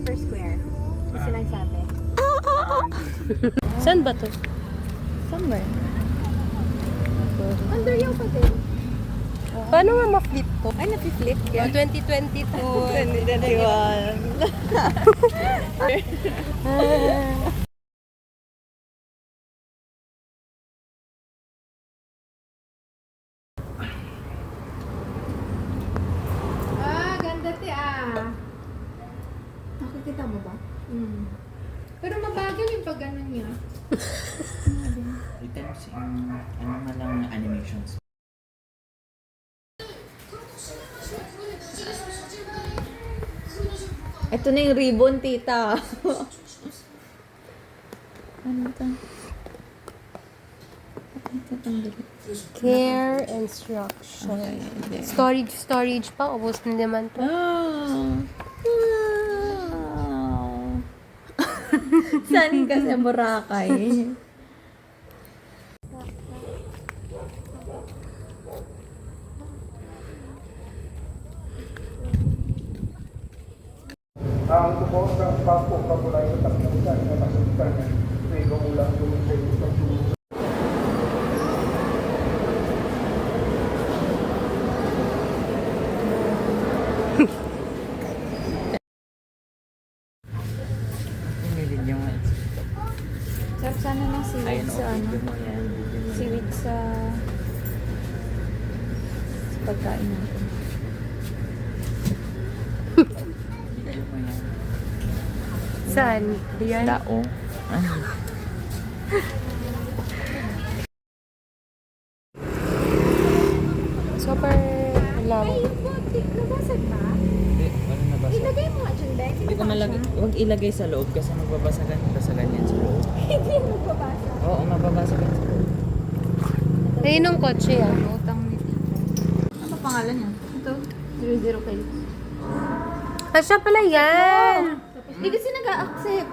per square. Kasi nagsabi. Saan ba to? Somewhere. Under yung pati. Paano nga ma-flip to? Ay, napi-flip Oh, yan. 2022. 2021. Ganda ti Nakikita mo ba? Pero mabagal yung pag ano niya. Items yung ano nga lang animations. Ito na yung ribbon, tita. Ano ito? Care instruction. Okay. Storage pa. Ubus na naman to. Wow! Saan kasi Boracay? Ang tumuot ng papo, kapulay ng takbutan na nakasulitan ng may gumulang doon sa isang tulong. Nilid yung Sarap sana ng seaweed ayun sa ano. video mo yan. Video mo. Seaweed sa pagkain natin. Video mo yan. Saan? Diyan? Dao. Ano? Super lawak. Nabasag ba? Hindi, ano nabasa? Ilagay mo nga dyan, Beck. Hindi ko malagay. Huwag ilagay sa loob kasi magbabasagan yan sa loob. Hindi mo magbabasa. Oo, mababasagan sa loob. Ayun ang kotse yan. Utang ni tita. Ano pangalan niya? Ito? 00 kayo. Ah, siya pala yan! Hindi kasi nag-a-accept.